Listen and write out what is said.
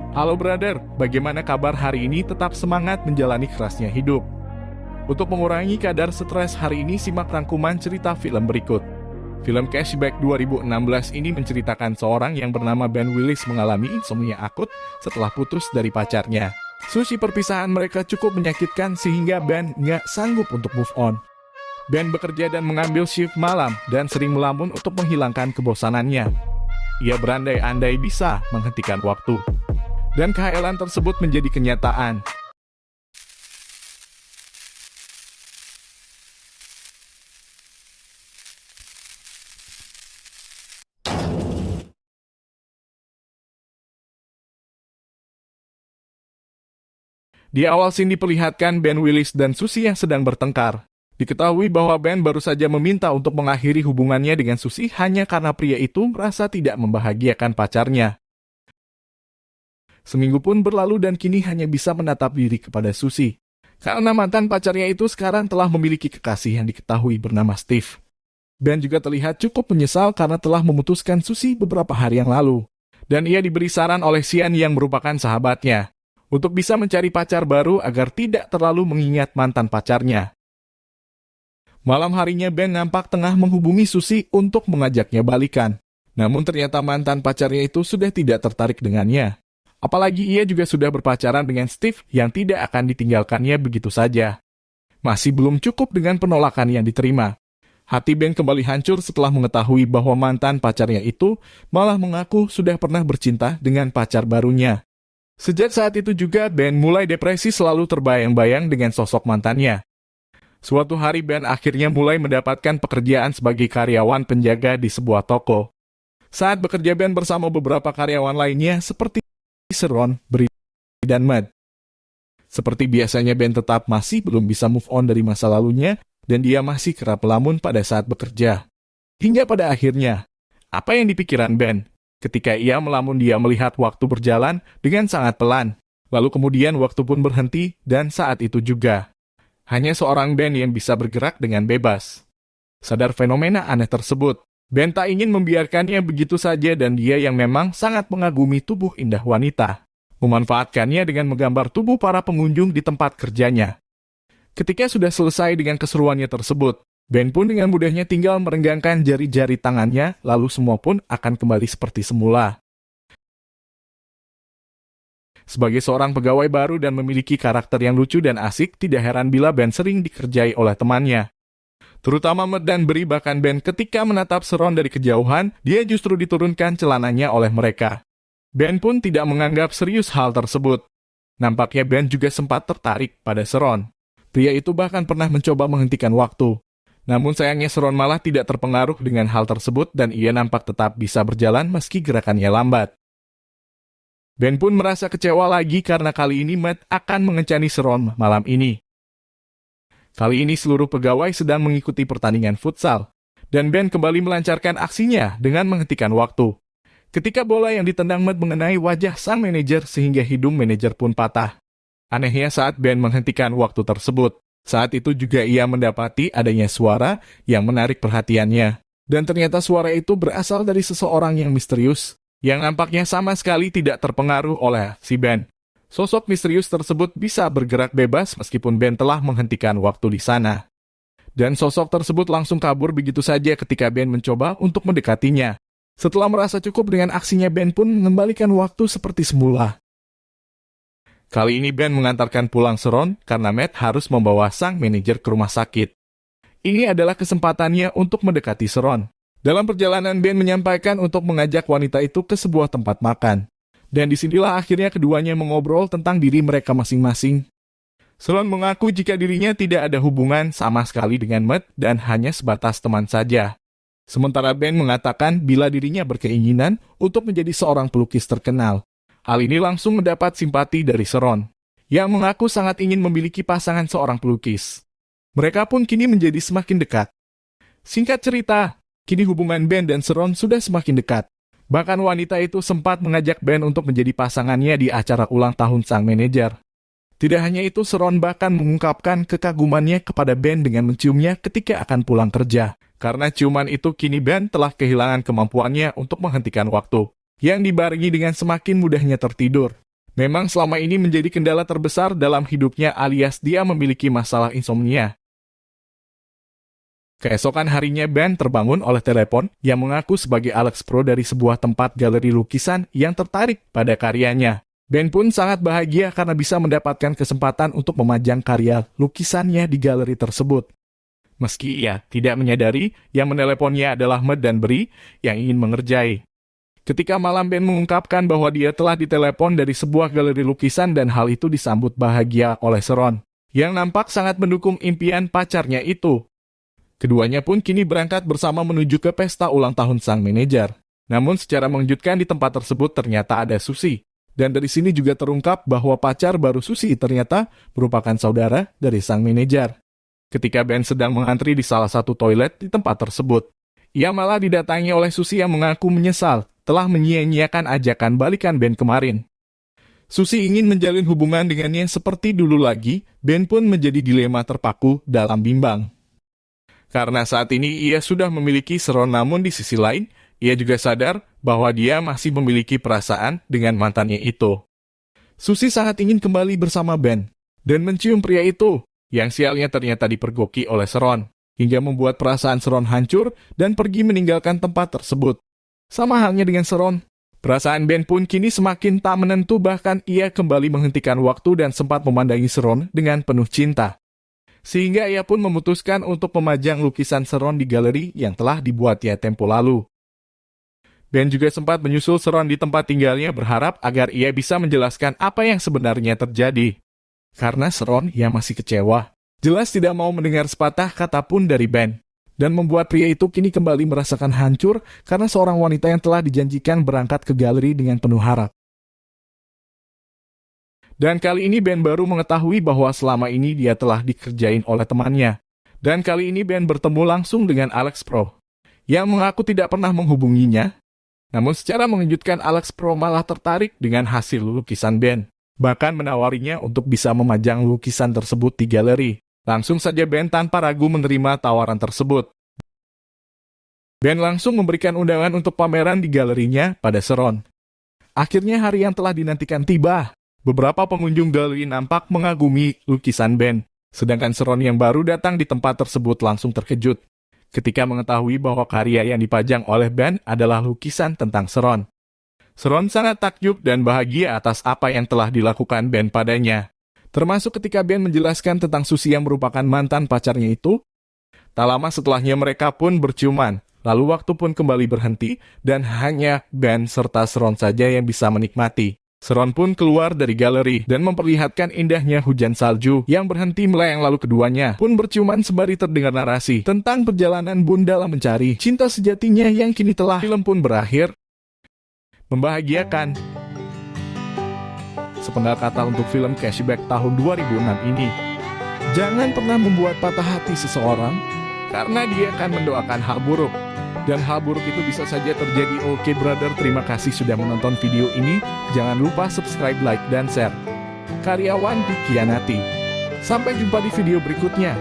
Halo brother, bagaimana kabar hari ini? Tetap semangat menjalani kerasnya hidup. Untuk mengurangi kadar stres hari ini, simak rangkuman cerita film berikut. Film Cashback 2016 ini menceritakan seorang yang bernama Ben Willis mengalami insomnia akut setelah putus dari pacarnya. Sushi perpisahan mereka cukup menyakitkan sehingga Ben nggak sanggup untuk move on. Ben bekerja dan mengambil shift malam dan sering melamun untuk menghilangkan kebosanannya. Ia berandai-andai bisa menghentikan waktu. Dan kehayalan tersebut menjadi kenyataan. Di awal scene diperlihatkan Ben Willis dan Susie yang sedang bertengkar. Diketahui bahwa Ben baru saja meminta untuk mengakhiri hubungannya dengan Susie hanya karena pria itu merasa tidak membahagiakan pacarnya. Seminggu pun berlalu dan kini hanya bisa menatap diri kepada Susie. Karena mantan pacarnya itu sekarang telah memiliki kekasih yang diketahui bernama Steve. Ben juga terlihat cukup menyesal karena telah memutuskan Susie beberapa hari yang lalu. Dan ia diberi saran oleh Sian yang merupakan sahabatnya untuk bisa mencari pacar baru agar tidak terlalu mengingat mantan pacarnya. Malam harinya Ben nampak tengah menghubungi Susie untuk mengajaknya balikan. Namun ternyata mantan pacarnya itu sudah tidak tertarik dengannya. Apalagi ia juga sudah berpacaran dengan Steve yang tidak akan ditinggalkannya begitu saja. Masih belum cukup dengan penolakan yang diterima. Hati Ben kembali hancur setelah mengetahui bahwa mantan pacarnya itu malah mengaku sudah pernah bercinta dengan pacar barunya. Sejak saat itu juga Ben mulai depresi, selalu terbayang-bayang dengan sosok mantannya. Suatu hari Ben akhirnya mulai mendapatkan pekerjaan sebagai karyawan penjaga di sebuah toko. Saat bekerja Ben bersama beberapa karyawan lainnya seperti Sharon, Bri, dan Matt. Seperti biasanya Ben tetap masih belum bisa move on dari masa lalunya dan dia masih kerap melamun pada saat bekerja. Hingga pada akhirnya, apa yang dipikiran Ben? Ketika ia melamun dia melihat waktu berjalan dengan sangat pelan. Lalu kemudian waktu pun berhenti dan saat itu juga. Hanya seorang Ben yang bisa bergerak dengan bebas. Sadar fenomena aneh tersebut, Ben tak ingin membiarkannya begitu saja dan dia yang memang sangat mengagumi tubuh indah wanita, memanfaatkannya dengan menggambar tubuh para pengunjung di tempat kerjanya. Ketika sudah selesai dengan keseruannya tersebut, Ben pun dengan mudahnya tinggal merenggangkan jari-jari tangannya, lalu semua pun akan kembali seperti semula. Sebagai seorang pegawai baru dan memiliki karakter yang lucu dan asik, tidak heran bila Ben sering dikerjai oleh temannya. Terutama Matt dan Bri, bahkan Ben ketika menatap Sharon dari kejauhan, dia justru diturunkan celananya oleh mereka. Ben pun tidak menganggap serius hal tersebut. Nampaknya Ben juga sempat tertarik pada Sharon. Pria itu bahkan pernah mencoba menghentikan waktu. Namun sayangnya Sharon malah tidak terpengaruh dengan hal tersebut dan ia nampak tetap bisa berjalan meski gerakannya lambat. Ben pun merasa kecewa lagi karena kali ini Matt akan mengencani Sharon malam ini. Kali ini seluruh pegawai sedang mengikuti pertandingan futsal, dan Ben kembali melancarkan aksinya dengan menghentikan waktu. Ketika bola yang ditendang Matt mengenai wajah sang manajer sehingga hidung manajer pun patah. Anehnya saat Ben menghentikan waktu tersebut, saat itu juga ia mendapati adanya suara yang menarik perhatiannya. Dan ternyata suara itu berasal dari seseorang yang misterius, yang nampaknya sama sekali tidak terpengaruh oleh si Ben. Sosok misterius tersebut bisa bergerak bebas meskipun Ben telah menghentikan waktu di sana. Dan sosok tersebut langsung kabur begitu saja ketika Ben mencoba untuk mendekatinya. Setelah merasa cukup dengan aksinya, Ben pun mengembalikan waktu seperti semula. Kali ini Ben mengantarkan pulang Sharon karena Matt harus membawa sang manajer ke rumah sakit. Ini adalah kesempatannya untuk mendekati Sharon. Dalam perjalanan Ben menyampaikan untuk mengajak wanita itu ke sebuah tempat makan. Dan disinilah akhirnya keduanya mengobrol tentang diri mereka masing-masing. Sharon mengaku jika dirinya tidak ada hubungan sama sekali dengan Matt dan hanya sebatas teman saja. Sementara Ben mengatakan bila dirinya berkeinginan untuk menjadi seorang pelukis terkenal. Hal ini langsung mendapat simpati dari Sharon, yang mengaku sangat ingin memiliki pasangan seorang pelukis. Mereka pun kini menjadi semakin dekat. Singkat cerita, kini hubungan Ben dan Sharon sudah semakin dekat. Bahkan wanita itu sempat mengajak Ben untuk menjadi pasangannya di acara ulang tahun sang manajer. Tidak hanya itu, Sharon bahkan mengungkapkan kekagumannya kepada Ben dengan menciumnya ketika akan pulang kerja. Karena ciuman itu kini Ben telah kehilangan kemampuannya untuk menghentikan waktu, yang dibarengi dengan semakin mudahnya tertidur. Memang selama ini menjadi kendala terbesar dalam hidupnya alias dia memiliki masalah insomnia. Keesokan harinya Ben terbangun oleh telepon yang mengaku sebagai Alex Pro dari sebuah tempat galeri lukisan yang tertarik pada karyanya. Ben pun sangat bahagia karena bisa mendapatkan kesempatan untuk memajang karya lukisannya di galeri tersebut. Meski ia tidak menyadari, yang meneleponnya adalah Matt dan Bree yang ingin mengerjai. Ketika malam Ben mengungkapkan bahwa dia telah ditelepon dari sebuah galeri lukisan dan hal itu disambut bahagia oleh Sharon, yang nampak sangat mendukung impian pacarnya itu. Keduanya pun kini berangkat bersama menuju ke pesta ulang tahun sang manajer. Namun secara mengejutkan di tempat tersebut ternyata ada Susie. Dan dari sini juga terungkap bahwa pacar baru Susie ternyata merupakan saudara dari sang manajer. Ketika Ben sedang mengantri di salah satu toilet di tempat tersebut, ia malah didatangi oleh Susie yang mengaku menyesal telah menyia-nyiakan ajakan balikan Ben kemarin. Susie ingin menjalin hubungan dengannya seperti dulu lagi, Ben pun menjadi dilema terpaku dalam bimbang. Karena saat ini ia sudah memiliki Sharon, namun di sisi lain, ia juga sadar bahwa dia masih memiliki perasaan dengan mantannya itu. Susie sangat ingin kembali bersama Ben, dan mencium pria itu, yang sialnya ternyata dipergoki oleh Sharon, hingga membuat perasaan Sharon hancur dan pergi meninggalkan tempat tersebut. Sama halnya dengan Sharon, perasaan Ben pun kini semakin tak menentu, bahkan ia kembali menghentikan waktu dan sempat memandangi Sharon dengan penuh cinta. Sehingga ia pun memutuskan untuk memajang lukisan Sharon di galeri yang telah dibuatnya tempo lalu. Ben juga sempat menyusul Sharon di tempat tinggalnya berharap agar ia bisa menjelaskan apa yang sebenarnya terjadi. Karena Sharon yang masih kecewa, jelas tidak mau mendengar sepatah kata pun dari Ben. Dan membuat pria itu kini kembali merasakan hancur karena seorang wanita yang telah dijanjikan berangkat ke galeri dengan penuh harap. Dan kali ini Ben baru mengetahui bahwa selama ini dia telah dikerjain oleh temannya. Dan kali ini Ben bertemu langsung dengan Alex Pro, yang mengaku tidak pernah menghubunginya. Namun secara mengejutkan Alex Pro malah tertarik dengan hasil lukisan Ben. Bahkan menawarinya untuk bisa memajang lukisan tersebut di galeri. Langsung saja Ben tanpa ragu menerima tawaran tersebut. Ben langsung memberikan undangan untuk pameran di galerinya pada Sharon. Akhirnya hari yang telah dinantikan tiba. Beberapa pengunjung galeri nampak mengagumi lukisan Ben. Sedangkan Sharon yang baru datang di tempat tersebut langsung terkejut ketika mengetahui bahwa karya yang dipajang oleh Ben adalah lukisan tentang Sharon. Sharon sangat takjub dan bahagia atas apa yang telah dilakukan Ben padanya. Termasuk ketika Ben menjelaskan tentang Susie yang merupakan mantan pacarnya itu. Tak lama setelahnya mereka pun berciuman, lalu waktu pun kembali berhenti, dan hanya Ben serta Sharon saja yang bisa menikmati. Sharon pun keluar dari galeri dan memperlihatkan indahnya hujan salju yang berhenti melayang, lalu keduanya pun berciuman sembari terdengar narasi tentang perjalanan Bun dalam mencari cinta sejatinya yang kini telah film pun berakhir. Membahagiakan. Sepenggal kata untuk film Cashback tahun 2006 ini, jangan pernah membuat patah hati seseorang karena dia akan mendoakan hal buruk. Dan hal buruk itu bisa saja terjadi. Oke brother, terima kasih sudah menonton video ini. Jangan lupa subscribe, like, dan share. Karyawan dikhianati. Sampai jumpa di video berikutnya.